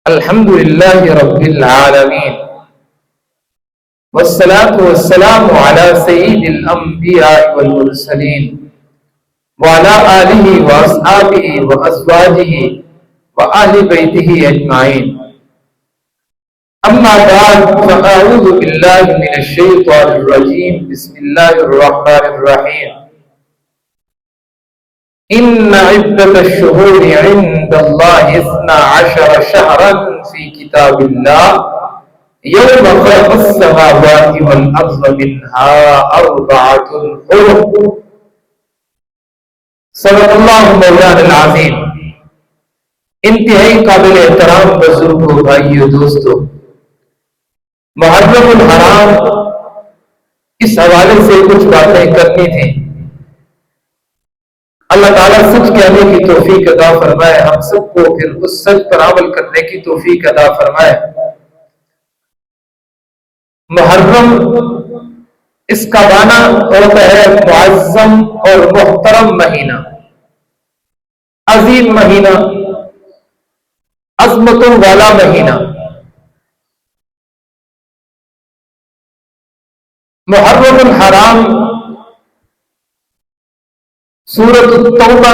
الحمد لله رب العالمين والصلاة والسلام على سيد الأنبياء والمرسلين وعلى آله وأصحابه وأزواجه وأهل بيته أجمعين. أما بعد فأعوذ بالله من الشيطان الرجيم. بسم الله الرحمن الرحيم. إن عدة الشهور عند الله 12 شهرا في كتاب الله يوم خلق السماوات والأرض منها 4 حرم. صدق اللہ مولانا العظیم. انتہائی قابل احترام بزرگوں، بھائیوں، دوستوں، محرم الحرام اس حوالے سے کچھ باتیں کرنی تھیں. اللہ تعالیٰ سچ کہنے کی توفیق عطا فرمائے، ہم سب کو پھر اس سچ پر عمل کرنے کی توفیق عطا فرمائے. محرم اس کا معنی ہوتا ہے معظم اور محترم مہینہ، عظیم مہینہ، عظمتوں والا مہینہ. محرم الحرام سورۃ التوبہ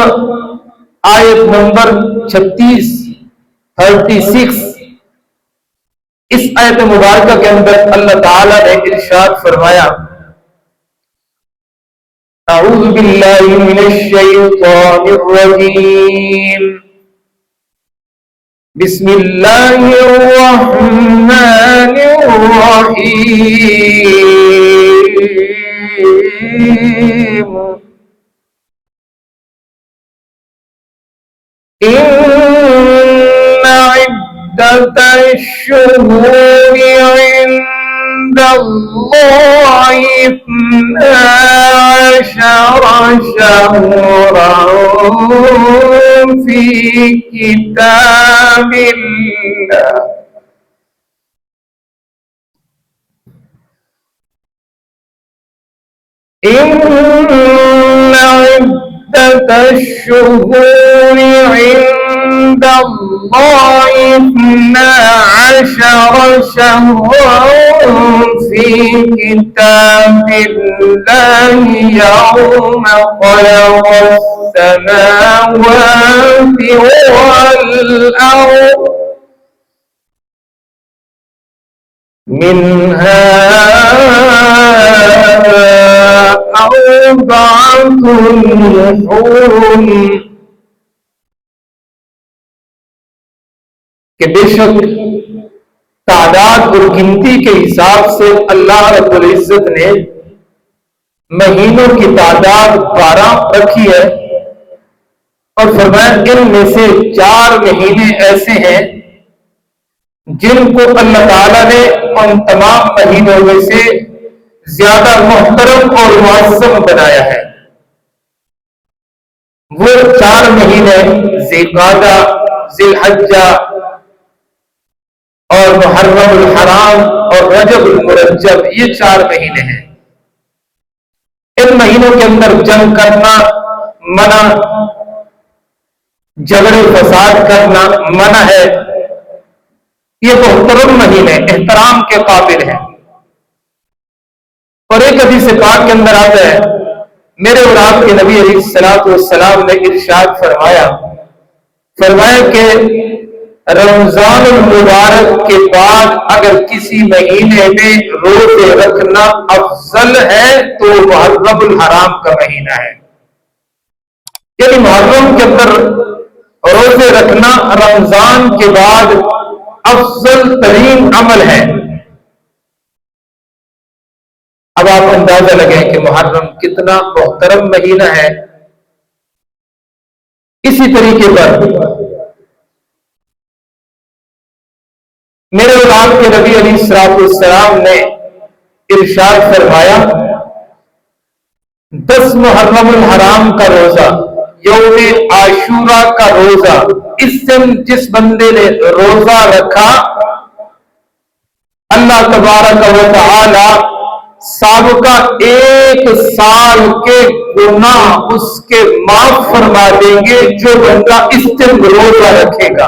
آیت نمبر 36 اس آیت مبارکہ کے اندر اللہ تعالی نے ارشاد فرمایا: اعوذ باللہ من الشیطان الرجیم، بسم اللہ الرحمن الرحیم. إن عدة الشهور عند الله 12 شهرا في كتاب الله إن عدة الشهور عند الله 12 شهرا في كتاب الله يوم خلق السماوات والأرض منها 4 حرم. کہ بے شک تعداد اور گنتی کے حساب سے اللہ رب العزت نے مہینوں کی تعداد 12 رکھی ہے، اور فرمایا ان میں سے 4 مہینے ایسے ہیں جن کو اللہ تعالیٰ نے ان تمام مہینوں میں سے زیادہ محترم اور معظم بنایا ہے. وہ 4 مہینے ذی القعدہ، ذی الحجہ اور محرم الحرام اور رجب المرجب، یہ 4 مہینے ہیں. ان مہینوں کے اندر جنگ کرنا منع، جھگڑے فساد کرنا منع ہے. یہ محترم مہینے احترام کے قابل ہیں. اور ایک حدیث پاک کے اندر آتا ہے، میرے اور آپ کے نبی علیہ الصلوۃ والسلام نے ارشاد فرمایا کہ رمضان المبارک کے بعد اگر کسی مہینے میں روزے رکھنا افضل ہے تو محرم الحرام کا مہینہ ہے. یعنی محرم کے اندر روزے رکھنا رمضان کے بعد افضل ترین عمل ہے. اب آپ اندازہ لگیں کہ محرم کتنا محترم مہینہ ہے. اسی طریقے پر میرے اور آپ کے نبی علیہ السلام نے ارشاد فرمایا: 10 محرم الحرام کا روزہ، یوم عاشورہ کا روزہ، اس دن جس بندے نے روزہ رکھا اللہ تبارک و تعالی سابقہ 1 سال کے گناہ اس کے معاف فرما دیں گے جو بندہ اس دن روزہ رکھے گا.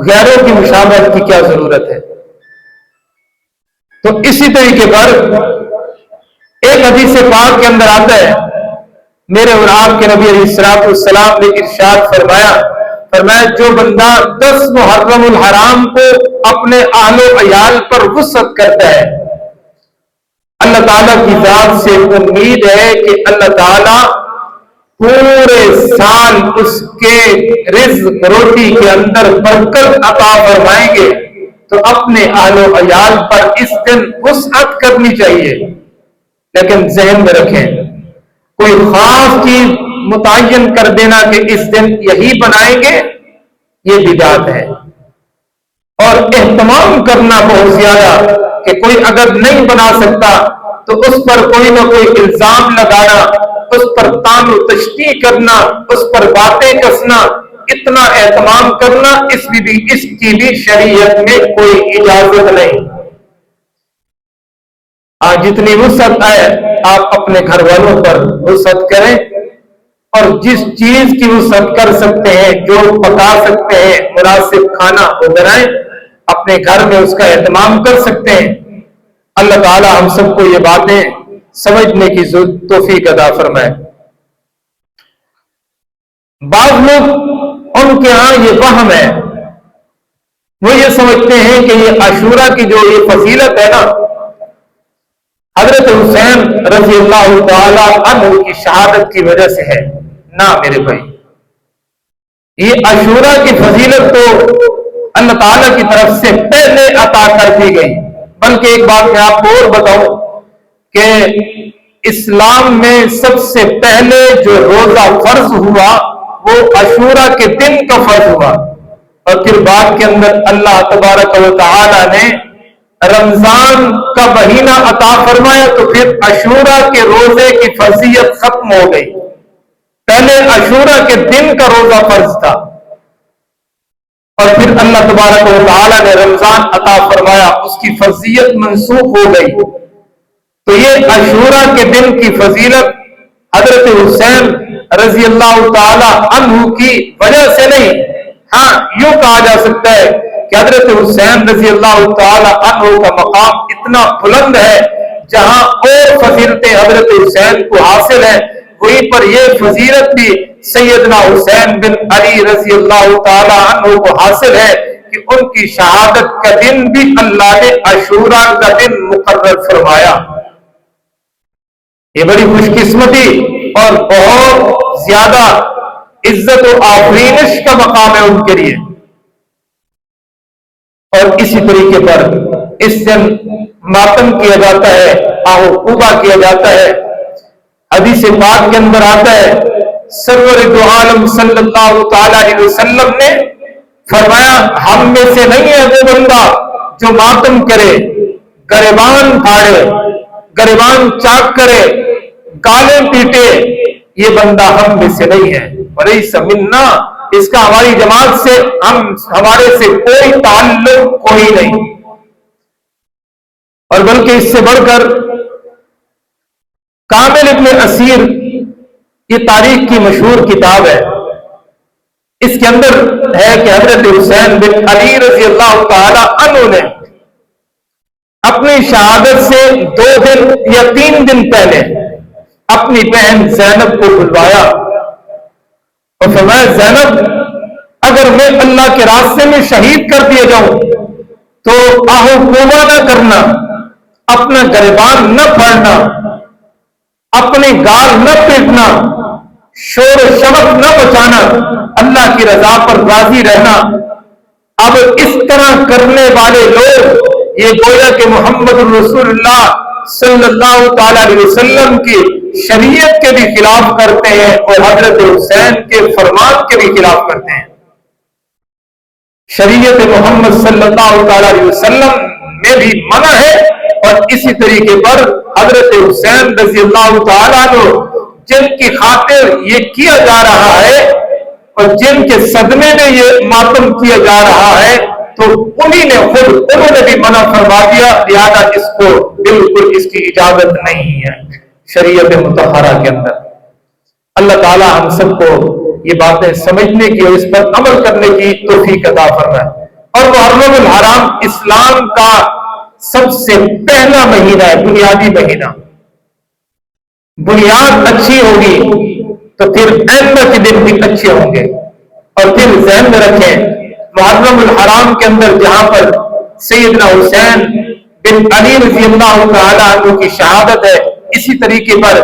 غیروں کی مشابہت کی کیا ضرورت ہے؟ تو اسی طریقے پر ایک حدیث پاک کے اندر آتا ہے، میرے اور آپ کے نبی علیہ الصلوۃ والسلام نے ارشاد فرمایا جو بندہ 10 محرم الحرام کو اپنے اہل و عیال پر وسعت کرتا ہے، اللہ تعالیٰ کی ذات سے امید ہے کہ اللہ تعالیٰ پورے سال اس کے رزق روٹی کے اندر برکت عطا فرمائیں گے۔ تو اپنے اہل و عیال پر اس دن وسعت کرنی چاہیے، لیکن ذہن میں رکھیں کوئی خاص چیز متعین کر دینا کہ اس دن یہی بنائیں گے، یہ بدعت ہے۔ اور اہتمام کرنا بہت زیادہ کہ کوئی اگر نہیں بنا سکتا تو اس پر کوئی نہ کوئی الزام لگانا، اس پر تان و تشنیع کرنا، اس پر باتیں کسنا، اتنا اہتمام کرنا، اس کی بھی شریعت میں کوئی اجازت نہیں۔ جتنی وسعت ہے آپ اپنے گھر والوں پر وسعت کریں، اور جس چیز کی وسعت کر سکتے ہیں، جو پکا سکتے ہیں، مناسب کھانا وہ بنائیں، اپنے گھر میں اس کا اہتمام کر سکتے ہیں۔ اللہ تعالی ہم سب کو یہ باتیں سمجھنے کی توفیق عطا فرمائے۔ بعض لوگ ان کے ہاں یہ وہم ہے، وہ یہ سمجھتے ہیں کہ یہ عاشورہ کی جو یہ فضیلت ہے نا، حضرت حسین رضی اللہ تعالی عنہ کی شہادت کی وجہ سے ہے۔ نہ میرے بھائی، یہ عاشورہ کی فضیلت تو اللہ تعالی کی طرف سے پہلے عطا کر دی گئی، بلکہ ایک بات میں آپ کو اور بتاؤں کہ اسلام میں سب سے پہلے جو روزہ فرض ہوا وہ عاشورہ کے دن کا فرض ہوا، اور پھر بعد کے اندر اللہ تبارک و تعالی نے رمضان کا مہینہ عطا فرمایا، تو پھر عاشورہ کے روزے کی فرضیت ختم ہو گئی۔ پہلے عاشورہ کے دن کا روزہ فرض تھا، اور پھر اللہ تبارک و تعالی نے رمضان عطا فرمایا، اس کی فرضیت منسوخ ہو گئی۔ تو یہ عاشورہ کے دن کی فضیلت حضرت حسین رضی اللہ تعالی عنہ کی وجہ سے نہیں، ہاں یوں کہا جا سکتا ہے کہ حضرت حسین رضی اللہ تعالی عنہ کا مقام اتنا بلند ہے، جہاں اور فضیلتیں حضرت حسین کو حاصل ہیں، وہیں پر یہ فضیلت بھی سیدنا حسین بن علی رضی اللہ تعالی عنہ کو حاصل ہے کہ ان کی شہادت کا دن بھی اللہ نے عاشورہ کا دن مقرر فرمایا۔ یہ بڑی خوش قسمتی اور بہت زیادہ عزت و آفرینش کا مقام ہے ان کے لیے۔ اور اسی طریقے پر اس دن ماتم کیا جاتا ہے، آہو کوبہ کیا جاتا ہے۔ حدیث پاک کے اندر آتا ہے، سرور دو عالم صلی اللہ تعالی علیہ وسلم نے فرمایا ہم میں سے نہیں ہے وہ بندہ جو ماتم کرے، گریبان پھاڑے، گریبان چاک کرے، گالیں پیٹے، یہ بندہ ہم میں سے نہیں ہے۔ ولیس منا، اس کا ہماری جماعت سے ہمارے سے کوئی تعلق کوئی نہیں۔ اور بلکہ اس سے بڑھ کر کامل ابن اسیر، یہ تاریخ کی مشہور کتاب ہے، اس کے اندر ہے کہ حضرت حسین بن علی رضی اللہ تعالی عنہ نے اپنی شہادت سے 2 دن یا 3 دن پہلے اپنی بہن زینب کو بلوایا اور فرمایا زینب اگر میں اللہ کے راستے میں شہید کر دیا جاؤں تو آہو کوبہ نہ کرنا، اپنا گریبان نہ پھاڑنا، اپنے گال نہ پیٹنا، شور و شبق نہ بچانا، اللہ کی رضا پر راضی رہنا۔ اب اس طرح کرنے والے لوگ یہ گویا کہ محمد رسول اللہ صلی اللہ تعالی علیہ وسلم کی شریعت کے بھی خلاف کرتے ہیں اور حضرت حسین کے فرمان کے بھی خلاف کرتے ہیں۔ شریعت محمد صلی اللہ تعالی علیہ وسلم میں بھی منع ہے، اور اسی طریقے پر حضرت حسین رضی اللہ تعالیٰ عنہ جن کی خاطر یہ کیا جا رہا ہے اور جن کے صدمے میں یہ ماتم کیا جا رہا ہے، تو انہوں نے بھی منع فرما دیا، لہذا اس کو بالکل اس کی اجازت نہیں ہے شریعت مطہرہ کے اندر۔ اللہ تعالیٰ ہم سب کو یہ باتیں سمجھنے کی اور اس پر عمل کرنے کی توفیق عطا فرمائے۔ اور محرم الحرام اسلام کا سب سے پہلا مہینہ ہے، بنیادی مہینہ. بنیاد اچھی ہوگی تو پھر آئندہ کے دن بھی اچھے ہوں گے. اور پھر ذہن میں رکھیں محرم الحرام کے اندر جہاں پر سیدنا حسین بن علی رضی اللہ تعالی عنہ کی شہادت ہے، اسی طریقے پر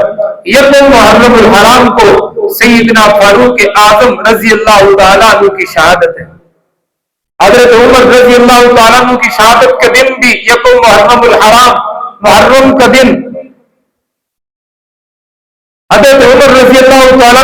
یکم محرم الحرام کو سیدنا فاروق اعظم رضی اللہ تعالی عنہ کی شہادت ہے. حضرت عمر رضی اللہ تعالیٰ عنہ کی شہادت کے دن بھی یکم محرم الحرام، محرم کا دن. حضرت عمر رضی اللہ تعالیٰ